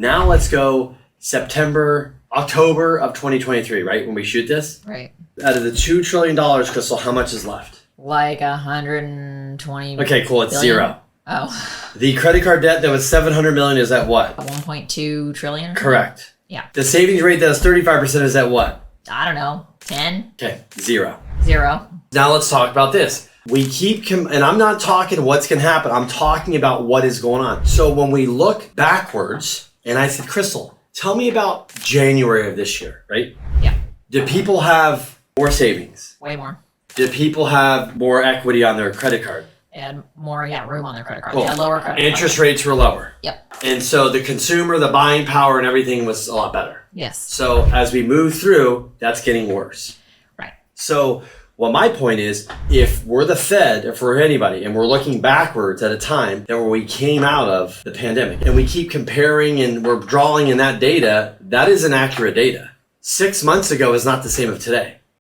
Now let's go October of 2023, right? When we shoot this. Right. Out of the $2 trillion, Crystal, how much is left? Like 120. Okay, cool. It's billion? zero. Oh. The credit card debt that was $700 million is at what? 1.2 trillion. Correct. Yeah. The savings rate that is 35% is at what? I don't know. 10. Okay, zero. Now let's talk about this. We keep, and I'm not talking what's going to happen. I'm talking about what is going on. So when we look backwards, and I said, Crystal, tell me about January of this year, right? Yeah. Did people have more savings? Way more. Did people have more equity on their credit card? And more, room on their credit card. Cool. Yeah, lower credit Interest card. rates were lower. Yep. And so the consumer, the buying power and everything was a lot better. Yes. So as we move through, that's getting worse. Right. So what my point is, if we're the Fed, if we're anybody, and we're looking backwards at a time that where we came out of the pandemic, and we keep comparing and we're drawing in that data, that is inaccurate data. 6 months ago is not the same of today.